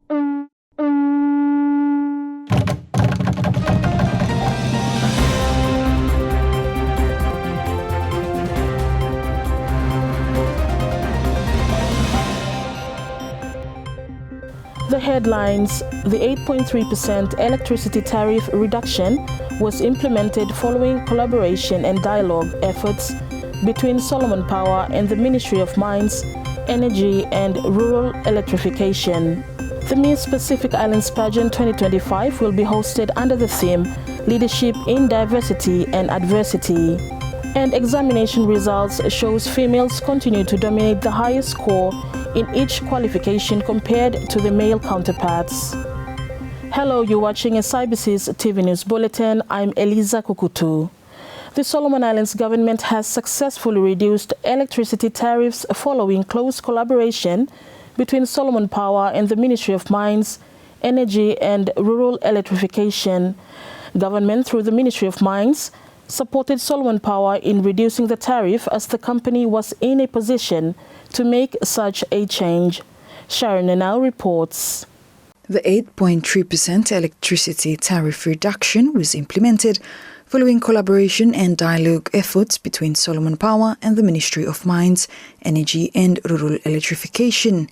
The headlines: the 8.3% electricity tariff reduction was implemented following collaboration and dialogue efforts between Solomon Power and the Ministry of Mines, Energy and Rural Electrification. The Miss Pacific Islands Pageant 2025 will be hosted under the theme Leadership in Diversity and Adversity. And examination results shows females continue to dominate the highest score in each qualification compared to the male counterparts. Hello, you're watching SIBC's TV News Bulletin. I'm Eliza Kukutu. The Solomon Islands government has successfully reduced electricity tariffs following close collaboration between Solomon Power and the Ministry of Mines, Energy and Rural Electrification. Government, through the Ministry of Mines, supported Solomon Power in reducing the tariff as the company was in a position to make such a change. Janaury reports. The 8.3% electricity tariff reduction was implemented following collaboration and dialogue efforts between Solomon Power and the Ministry of Mines, Energy and Rural Electrification.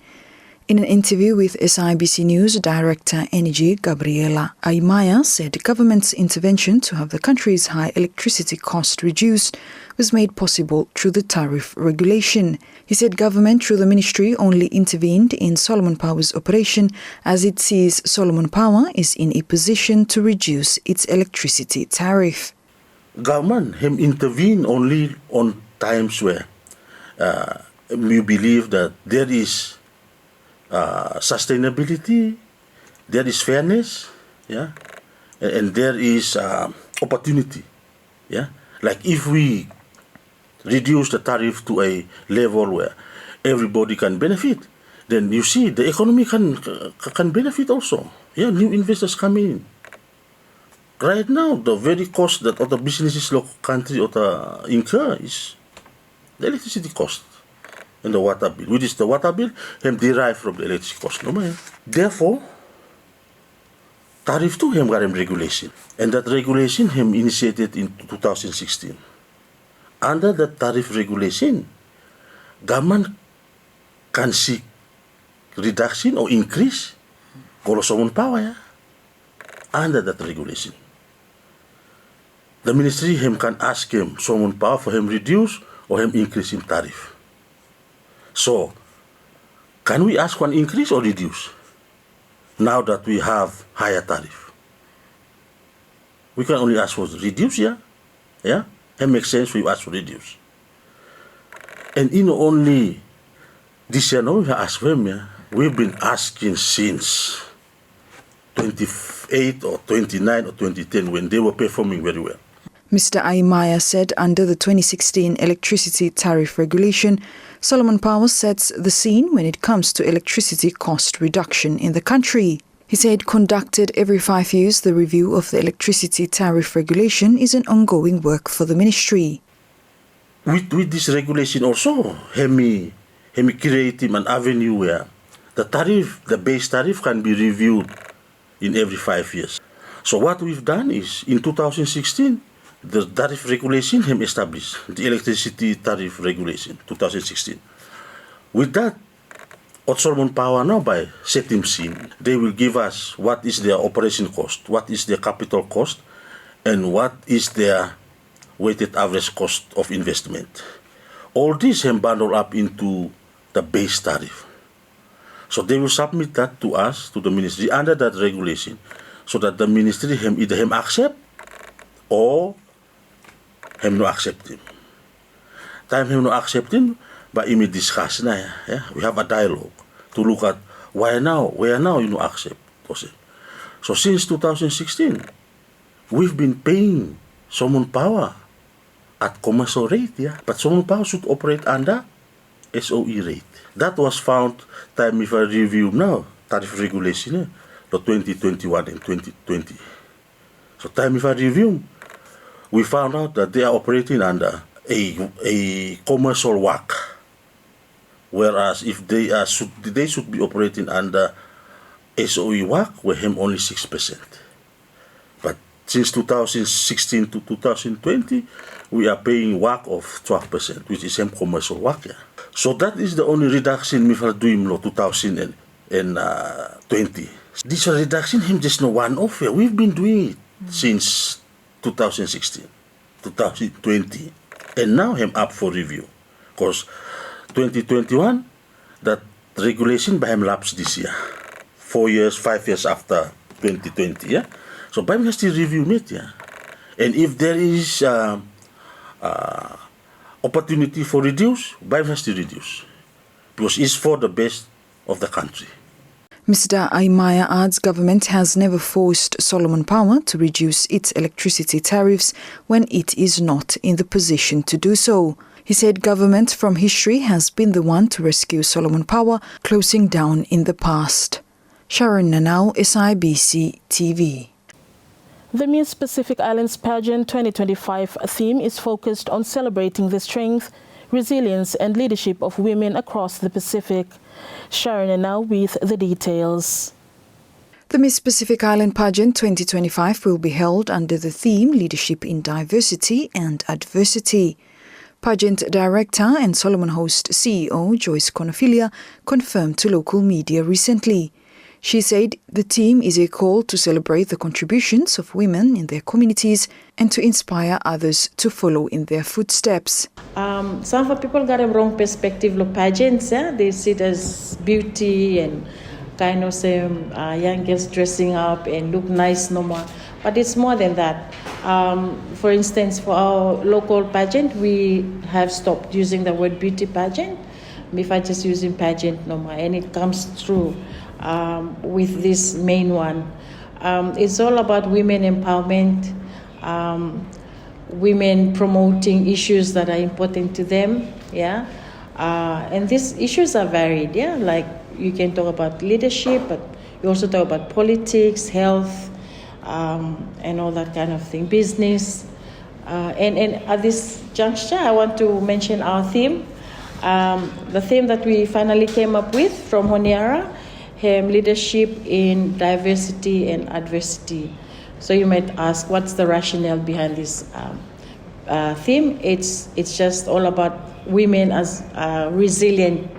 In an interview with SIBC News, Director Energy Gabriela Aimaya said government's intervention to have the country's high electricity cost reduced was made possible through the tariff regulation. He said government through the ministry only intervened in Solomon Power's operation as it sees Solomon Power is in a position to reduce its electricity tariff. Government have intervened only on times where we believe that there is sustainability, there is fairness, and there is opportunity, Like if we reduce the tariff to a level where everybody can benefit, then you see the economy can benefit also. New investors come in. Right now, the very cost that other businesses, local country, incur is the electricity cost. And the water bill, which is the water bill, derived from the electricity cost. Therefore, tariff too got regulation. And that regulation initiated in 2016. Under the tariff regulation, government can seek reduction or increase Solomon Power under that regulation. The ministry can ask Solomon Power for reduce or increase in tariff. So, can we ask for an increase or reduce now that we have higher tariff? We can only ask for reduce, It makes sense we ask for reduce. And only this year, we have asked them, we've been asking since 28 or 29 or 2010 when they were performing very well. Mr. Aimaya said under the 2016 electricity tariff regulation, Solomon Power sets the scene when it comes to electricity cost reduction in the country. He said conducted every 5 years, the review of the electricity tariff regulation is an ongoing work for the ministry. With this regulation also, he created an avenue where the base tariff can be reviewed in every 5 years. So what we've done is, in 2016, the tariff regulation established, the electricity tariff regulation, 2016. With that, Solomon Power now by setting scene, they will give us what is their operation cost, what is their capital cost, and what is their weighted average cost of investment. All this bundled up into the base tariff. So they will submit that to us, to the ministry, under that regulation, so that the ministry either accept or no accept him. Time no accept him, but we discuss na, we have a dialogue to look at where now accept. So since 2016, we've been paying Solomon Power at commercial rate, but Solomon Power should operate under SOE rate. That was found time if I review now tariff regulation, the 2021 and 2020. So time if I review, we found out that they are operating under a commercial WACC, whereas if they should be operating under SOE WAC were him only 6%. But since 2016 to 2020, we are paying WAC of 12%, which is him commercial WAC. Yeah. So that is the only reduction we have doing in 2020. This reduction him just no one-off. Yeah. We've been doing it since 2016, 2020, and now him up for review. Because 2021, that regulation by him lapsed this year. 4 years, 5 years after 2020, yeah? So by him has to review it, yeah? And if there is opportunity for reduce, by him has to reduce. Because it's for the best of the country. Mr. Aimaya adds government has never forced Solomon Power to reduce its electricity tariffs when it is not in the position to do so. He said government from history has been the one to rescue Solomon Power, closing down in the past. Sharon Nanau, SIBC TV. The Miss Pacific Islands Pageant 2025 theme is focused on celebrating the strength, resilience and leadership of women across the Pacific. Sharon Nanau with the details. The Miss Pacific Island Pageant 2025 will be held under the theme Leadership in Diversity and Adversity. Pageant Director and Solomon Host CEO Joyce Conophilia confirmed to local media recently. She said the theme is a call to celebrate the contributions of women in their communities and to inspire others to follow in their footsteps. Some of people got a wrong perspective of pageants. Yeah? They see it as beauty and kind of say young girls dressing up and look nice no more. But it's more than that. For instance, for our local pageant, we have stopped using the word beauty pageant. We are just using pageant no more, and it comes through with this main one. It's all about women empowerment, women promoting issues that are important to them, yeah. And these issues are varied, yeah. Like you can talk about leadership, but you also talk about politics, health, and all that kind of thing, business. And at this juncture, I want to mention our theme. The theme that we finally came up with from Honiara, leadership in diversity and adversity. So you might ask, what's the rationale behind this theme? It's just all about women as resilient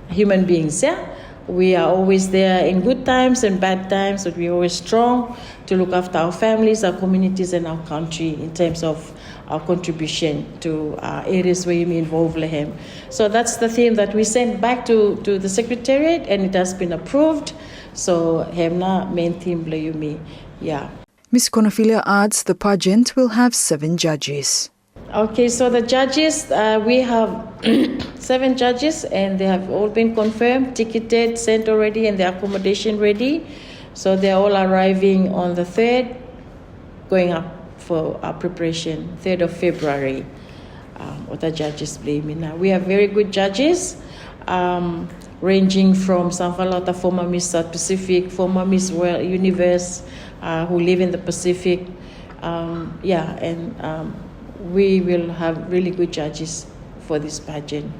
human beings. Yeah, we are always there in good times and bad times, but we're always strong to look after our families, our communities, and our country in terms of our contribution to areas where you may involve Lehem. So that's the theme that we sent back to the Secretariat, and it has been approved. So Hemna main theme Leumi, yeah. Ms. Conophilia adds the pageant will have 7 judges. Okay, so the judges, we have 7 judges, and they have all been confirmed, ticketed, sent already, and the accommodation ready. So they're all arriving on the 3rd, going up for our preparation, 3rd of February. What the judges blaming now. We have very good judges, ranging from Sanfalota, former Miss South Pacific, former Miss World Universe, who live in the Pacific. We will have really good judges for this pageant.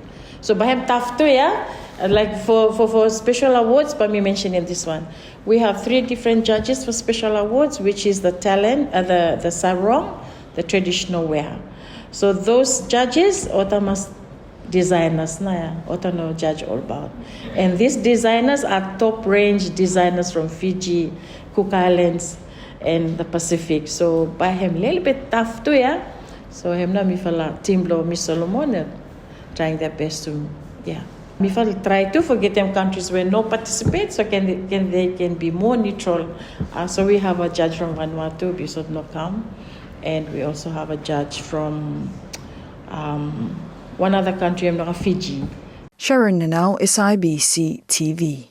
So Baham tough too, yeah? Like for special awards, but me mentioning this one. We have 3 different judges for special awards, which is the talent, the sarong, the traditional wear. So those judges, Ota must designers, Ota no judge all about. And these designers are top range designers from Fiji, Cook Islands, and the Pacific. So by him a little bit tough too, yeah? So him na mi fala team lo Miss Solomon trying their best to, yeah. Mi fala try to forget them countries where no participate, so they can be more neutral. So we have a judge from Vanuatu, Bisod no come, and we also have a judge from one other country, Fiji. Sharon Nanau, SIBC TV.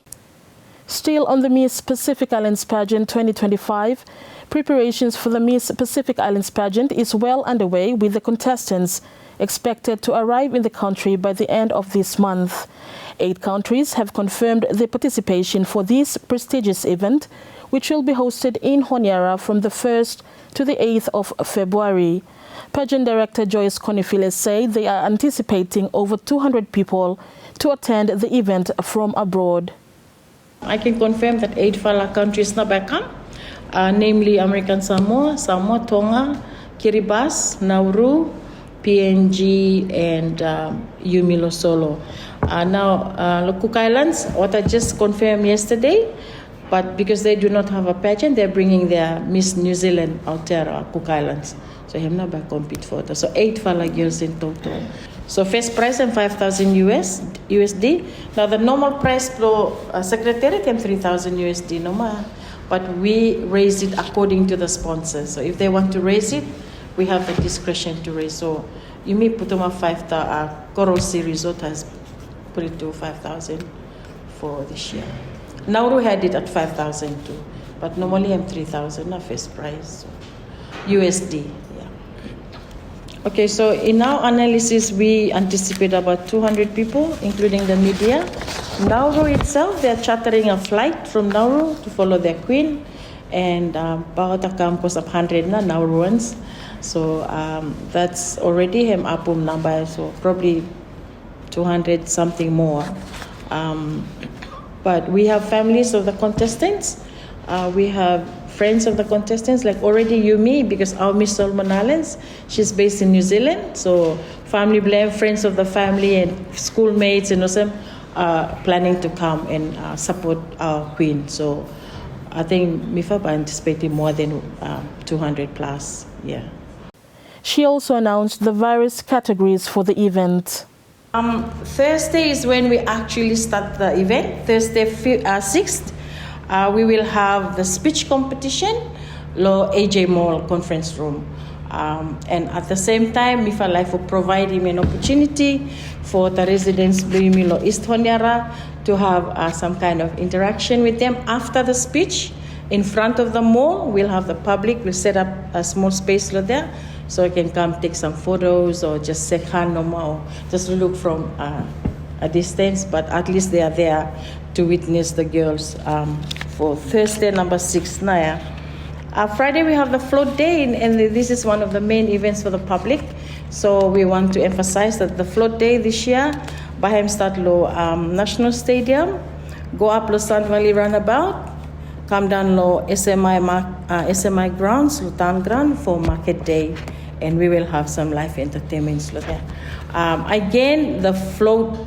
Still on the Miss Pacific Islands Pageant 2025, preparations for the Miss Pacific Islands Pageant is well underway, with the contestants expected to arrive in the country by the end of this month. 8 countries have confirmed their participation for this prestigious event, which will be hosted in Honiara from the 1st to the 8th of February. Pageant Director Joyce Conophilia said they are anticipating over 200 people to attend the event from abroad. I can confirm that 8 fellow countries na welcome, namely American Samoa, Tonga, Kiribati, Nauru, PNG, and Umilo Solo. Now, Cook Islands, what I just confirmed yesterday, but because they do not have a pageant, they're bringing their Miss New Zealand out there, Cook Islands. So I'm not back compete for that. So 8 fella girls in total. So first prize and 5,000 USD. Now the normal price for secretary came 3,000 USD normal, but we raised it according to the sponsors. So if they want to raise it, we have the discretion to raise. So you may put them at 5,000. Coral Sea Resort has put it to 5,000 for this year. Nauru had it at 5,000 too, but normally I'm 3,000 na first prize. So USD. Okay, so in our analysis, we anticipate about 200 people, including the media. Nauru itself, they're chartering a flight from Nauru to follow their queen, and Bahota campus of 100 na Nauruans. So that's already an apum number, so probably 200 something more. But we have families of the contestants. We have friends of the contestants, like already Yumi, because our Miss Solomon Islands, she's based in New Zealand. So family blame, friends of the family and schoolmates and also planning to come and support our queen. So I think MIFAB are anticipating more than 200 plus, yeah. She also announced the various categories for the event. Thursday is when we actually start the event, Thursday 6th. We will have the speech competition, AJ Mall conference room. And at the same time, MIFA Life will provide him an opportunity for the residents of East Honiara to have some kind of interaction with them after the speech. In front of the mall, we'll have the public, we'll set up a small space there so you can come take some photos or just say hi or just look from a distance, but at least they are there to witness the girls for Thursday number 6 Naya. Friday we have the float day, and this is one of the main events for the public. So we want to emphasize that the float day this year, Baham start low National Stadium, go up Lo Sun Valley Roundabout, come down low SMI grounds, Lutan Ground for Market Day, and we will have some live entertainments there. Again, the float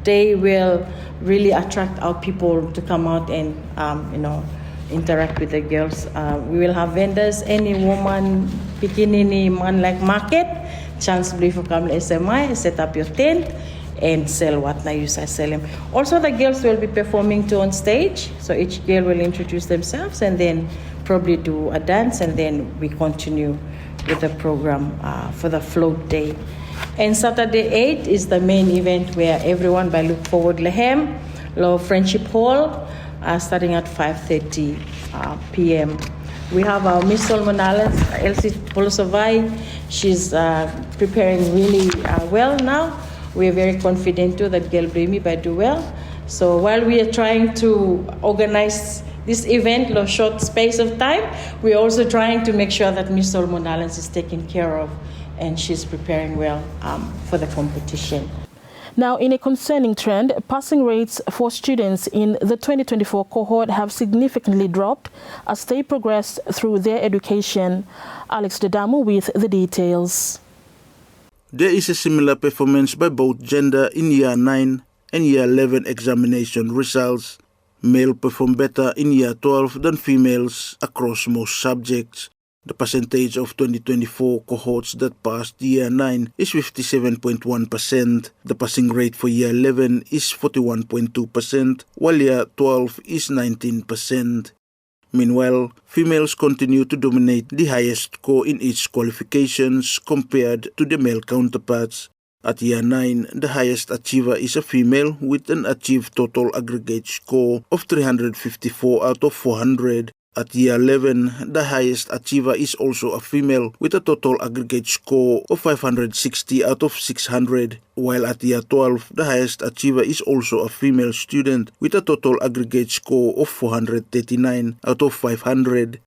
day will really attract our people to come out and interact with the girls. We will have vendors, any woman, bikini, man like market, chance to come to SMI, set up your tent and sell what na you sell them. Also the girls will be performing too on stage, so each girl will introduce themselves and then probably do a dance, and then we continue with the program for the float day. And Saturday 8 is the main event where everyone by look forward Lehem, Low Friendship Hall, starting at 5:30 p.m. We have our Miss Solomon Islands, Elsie Polosovai. She's preparing really well now. We are very confident too that girl Bremi by do well. So while we are trying to organize this event in a short space of time, we are also trying to make sure that Miss Solomon Islands is taken care of, and she's preparing well for the competition. Now, in a concerning trend, passing rates for students in the 2024 cohort have significantly dropped as they progress through their education. Alex Dedamu with the details. There is a similar performance by both gender in Year 9 and Year 11 examination results. Male perform better in Year 12 than females across most subjects. The percentage of 2024 cohorts that passed Year 9 is 57.1%. The passing rate for Year 11 is 41.2%, while Year 12 is 19%. Meanwhile, females continue to dominate the highest score in each qualifications compared to the male counterparts. At Year 9, the highest achiever is a female with an achieved total aggregate score of 354 out of 400. At Year 11, the highest achiever is also a female with a total aggregate score of 560 out of 600, while at Year 12, the highest achiever is also a female student with a total aggregate score of 439 out of 500.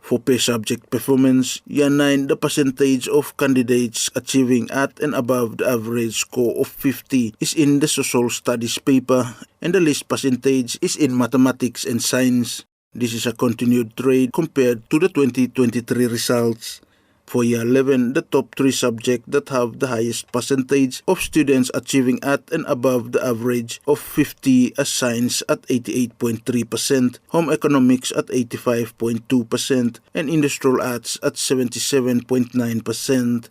For per subject performance, Year 9, the percentage of candidates achieving at and above the average score of 50 is in the social studies paper, and the least percentage is in mathematics and science. This is a continued trend compared to the 2023 results. For Year 11, the top 3 subjects that have the highest percentage of students achieving at and above the average of 50 are science at 88.3%, home economics at 85.2%, and industrial arts at 77.9%.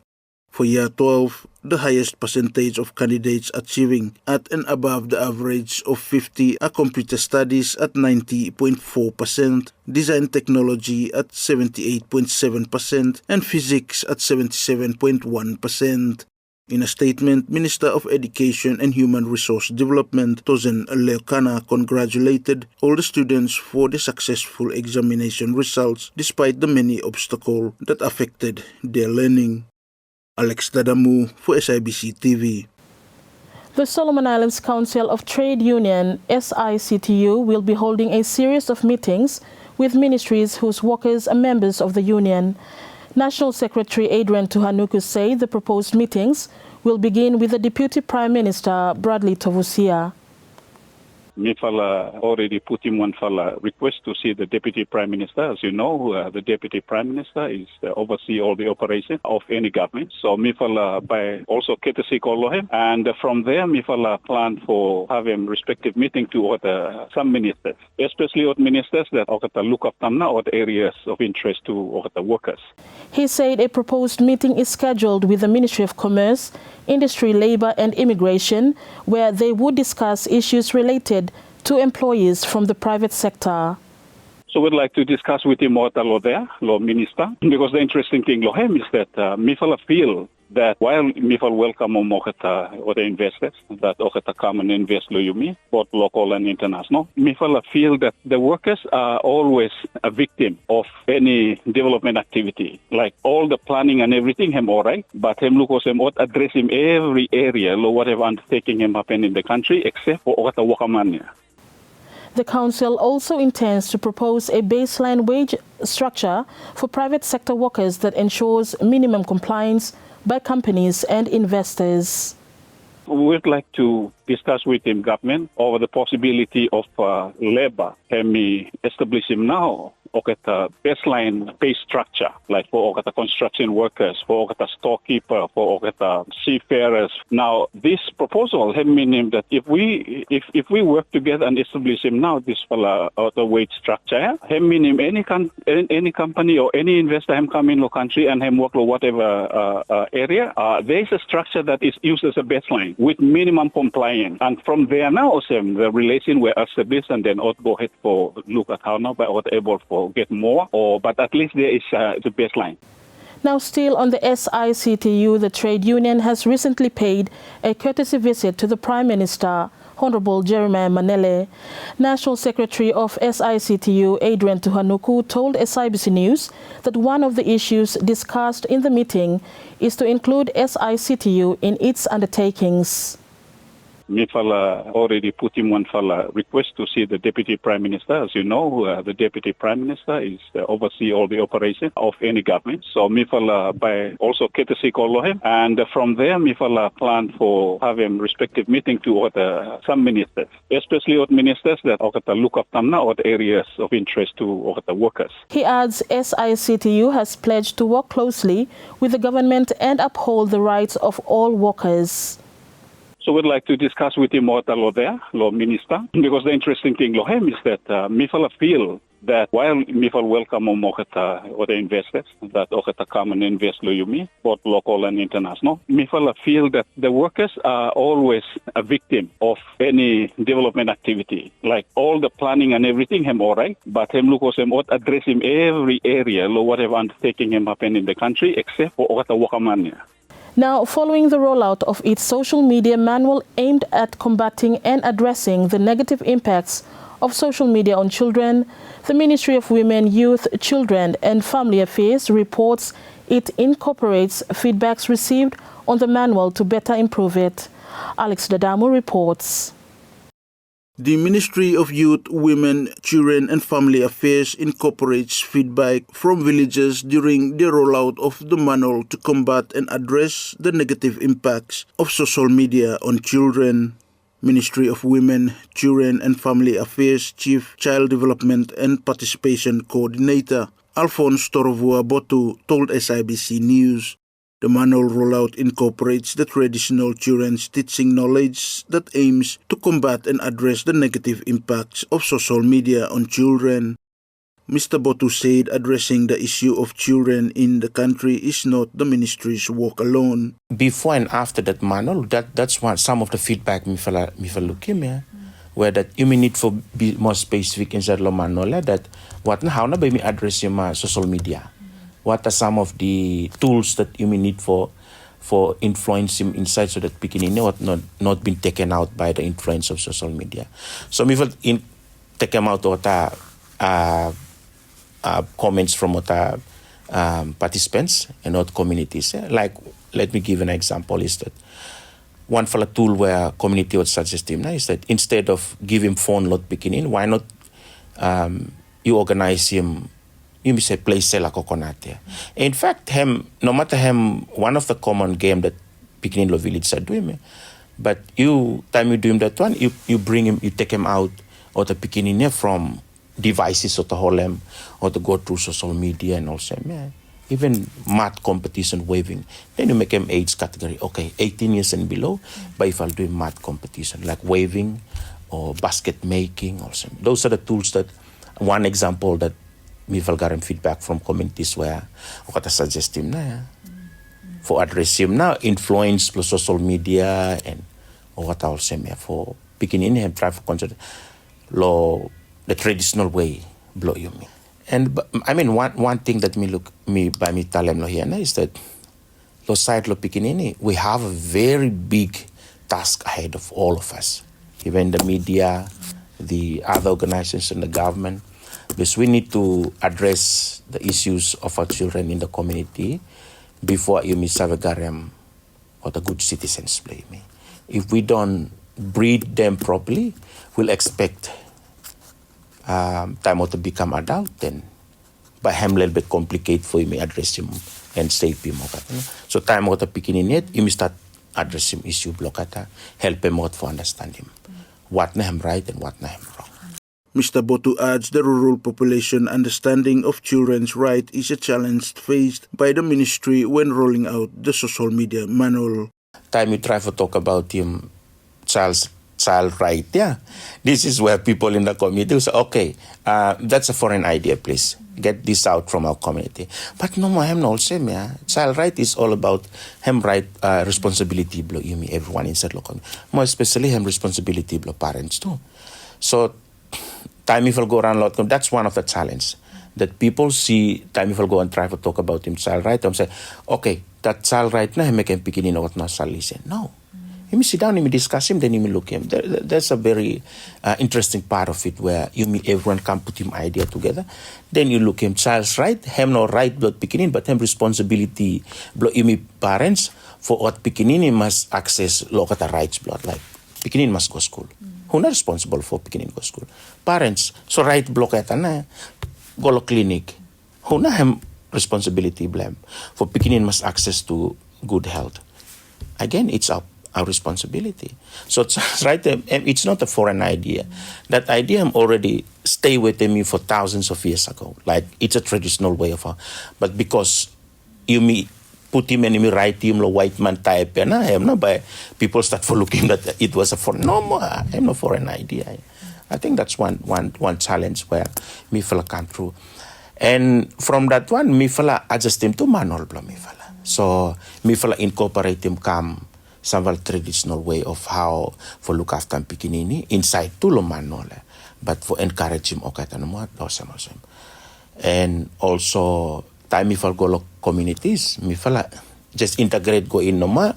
For Year 12, the highest percentage of candidates achieving at and above the average of 50 are computer studies at 90.4%, design technology at 78.7%, and physics at 77.1%. In a statement, Minister of Education and Human Resource Development, Tozen Leokana, congratulated all the students for the successful examination results despite the many obstacles that affected their learning. Alex Dadamu for SIBC TV. The Solomon Islands Council of Trade Union, SICTU, will be holding a series of meetings with ministries whose workers are members of the union. National Secretary Adrian Tuhanuku said the proposed meetings will begin with the Deputy Prime Minister Bradley Tovusia. Mifala already put in one request to see the Deputy Prime Minister. As you know, the Deputy Prime Minister is oversee all the operation of any government. So Mifala by also courtesy call him, and from there Mifala plan for having respective meeting to some ministers, especially what ministers that look up them now at areas of interest to the workers. He said a proposed meeting is scheduled with the Ministry of Commerce, Industry, Labour and Immigration, where they would discuss issues related to employees from the private sector. So we'd like to discuss with him what law minister, because the interesting thing lo him is that Mifala feel that while Mifal welcome the investors that come and invest lo yumi, both local and international, Mifala feel that the workers are always a victim of any development activity. Like all the planning and everything, him all right, but him look him what address him every area, lo whatever undertaking him happen in the country, except for Wakamania. The Council also intends to propose a baseline wage structure for private sector workers that ensures minimum compliance by companies and investors. We'd like to discuss with the government over the possibility of labor. Can we establish him now? The baseline pay structure, like for the construction workers, for the storekeeper, for the seafarers. Now, this proposal has meaning that if we work together and establish him now, this the wage structure, has meaning any company or any investor him come in the country and him work or whatever area, there is a structure that is used as a baseline with minimum compliance. And from there now, the relation were established, and then go ahead for look at how now, but able for get more, but at least there is the baseline. Now, still on the SICTU, the trade union has recently paid a courtesy visit to the Prime Minister, Honorable Jeremiah Manele. National Secretary of SICTU, Adrian Tuhanuku, told SIBC News that one of the issues discussed in the meeting is to include SICTU in its undertakings. Mifala already put in one request to see the Deputy Prime Minister. As you know, the Deputy Prime Minister is oversee all the operation of any government. So Mifala by also courtesy call him, and from there Mifala plan for having respective meeting to some ministers, especially what ministers that look up them now at areas of interest to the workers. He adds SICTU has pledged to work closely with the government and uphold the rights of all workers. So we'd like to discuss with him what law minister, because the interesting thing lo him is that Mifala feel that while Mifal welcome the investors that come and invest lo yumi, both local and international, Mifala feel that the workers are always a victim of any development activity. Like all the planning and everything, him all right, but him look him what address him every area, lo whatever undertaking him happen in the country, except for Wakamania. Now, following the rollout of its social media manual aimed at combating and addressing the negative impacts of social media on children, the Ministry of Women, Youth, Children and Family Affairs reports it incorporates feedbacks received on the manual to better improve it. Alex Dadamu reports. The Ministry of Youth, Women, Children and Family Affairs incorporates feedback from villagers during the rollout of the manual to combat and address the negative impacts of social media on children. Ministry of Women, Children and Family Affairs Chief Child Development and Participation Coordinator Alphonse Torovua Botu told SIBC News. The manual rollout incorporates the traditional children's teaching knowledge that aims to combat and address the negative impacts of social media on children. Mr. Botu said addressing the issue of children in the country is not the ministry's work alone. Before and after that manual, that's one some of the feedback me fella looking here, where that you may need for be more specific inside the manual that what how na ba me address yung social media. What are some of the tools that you may need for influencing inside so that beginning what not been taken out by the influence of social media. So we will take them out what comments from what participants and what communities. Like let me give an example is that one for a tool where community would suggest him is that instead of giving phone lot beginning, why not you organize him. You may say play sell a coconut. In fact, no matter one of the common game that beginning lo village are doing, but time you do him that one, you bring him, you take him out or the beginning from devices or to hold him or to go through social media and also even math competition waving. Then you make him age category. Okay, 18 years and below, but if I'll do math competition like waving or basket making also. Those are the tools that one example that me valgaram feedback from communities where I suggest him na for address him now influence plus social media and what I'll say for beginning him try for consider law the traditional way blow you me. And I mean one thing that me tell him here na is that lo side lo beginning we have a very big task ahead of all of us, even the media, the other organizations and the government. Because we need to address the issues of our children in the community before you miss Savagaram or the good citizens blame me. If we don't breed them properly, we'll expect time to become adult then by him a little bit complicated for you address him and save him. So time to beginning it, you must start address him issue blockata, help him out for understand him. What na him right and what na him wrong. Mr. Botu adds the rural population understanding of children's right is a challenge faced by the ministry when rolling out the social media manual. Time you try to talk about him child right, this is where people in the community will say, okay, that's a foreign idea, please. Get this out from our community. But no more, no same, child right is all about him right responsibility blow you me everyone inside local. More especially him responsibility blow parents too. So time if will go around a lot. That's one of the challenges that people see. Time if will go and try to talk about him child right. I'm say, okay, that child right now he make him beginning what not shall listen. No, you may sit down, you may discuss him, then you may look him. That's a very interesting part of it where you may everyone can put him idea together. Then you look him child's right, him no right blood beginning, but him responsibility blood you may parents for what beginning he must access look at the rights blood like beginning must go school. Who not responsible for beginning go school? Parents. So right block at na go to clinic. Who na have responsibility blame for beginning must access to good health. Again, it's our responsibility. So it's right. It's not a foreign idea. That idea already stay with me for thousands of years ago. Like it's a traditional way of, but because you me. Put him and me write him lo white man type and I am no by people start for looking that it was a foreign no more I'm no foreign idea. I think that's one challenge where me fella come through. And from that one me fella adjust him to manual blo me fella. So me fella incorporate him come some traditional way of how for look after pikinini inside to lo manual. But for encourage him okay tanamo dosam. And also time if I'll go communities, me fala just integrate go in noma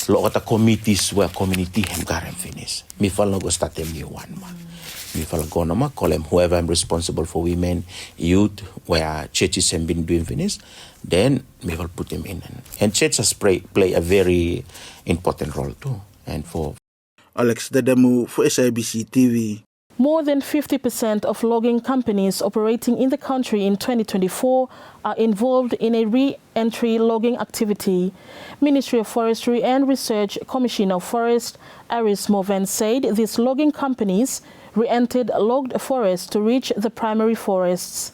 lo kata committees where community hem garem finish. Me fala go start a new one ma. Me fala go noma call him whoever I'm responsible for women, youth, where churches have been doing finish, then me will put him in. And churches play a very important role too. And for Alex Dadamu for SIBC TV. More than 50% of logging companies operating in the country in 2024 are involved in a re-entry logging activity. Ministry of Forestry and Research Commissioner of Forest Aris Moven said these logging companies re-entered logged forests to reach the primary forests.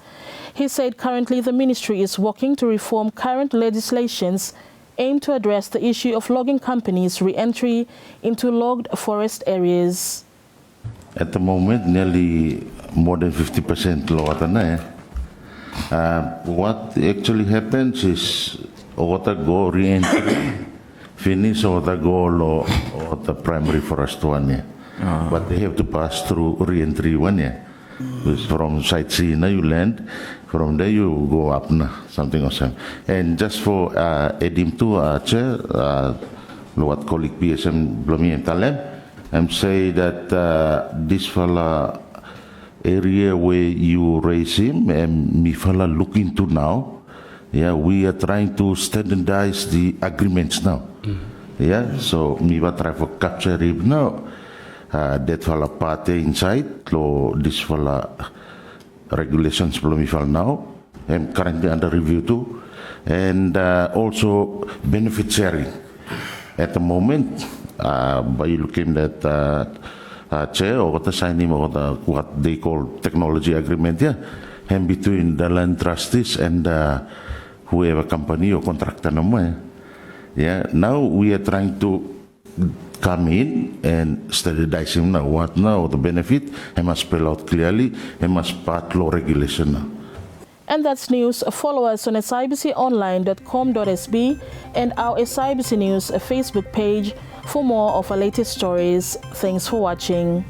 He said currently the ministry is working to reform current legislations aimed to address the issue of logging companies' re-entry into logged forest areas. At the moment, nearly more than 50% lower than that. What actually happens is, or go re-entry, finish or go or the primary forest one year. But they have to pass through re-entry 1 year. From site C, now you land, from there you go up, something or something. And just for adding to Chair, what colleague PSM Blomi and Talem, I'm saying that this fella area where you raise him and me fella look into now, yeah, we are trying to standardize the agreements now. Yeah, so me va try for capture him now. That fella party inside, lo this fella regulations belum me fella now. I'm currently under review too, and also benefit sharing. At the moment, by looking at chair or the signing or the what they call technology agreement, yeah, and between the land trustees and whoever company or contractor, yeah. Now we are trying to come in and standardize him now. What now the benefit? I must spell out clearly. I must part law regulation now. And that's news. Follow us on sibconline.com.sb and our SIBC News Facebook page for more of our latest stories. Thanks for watching.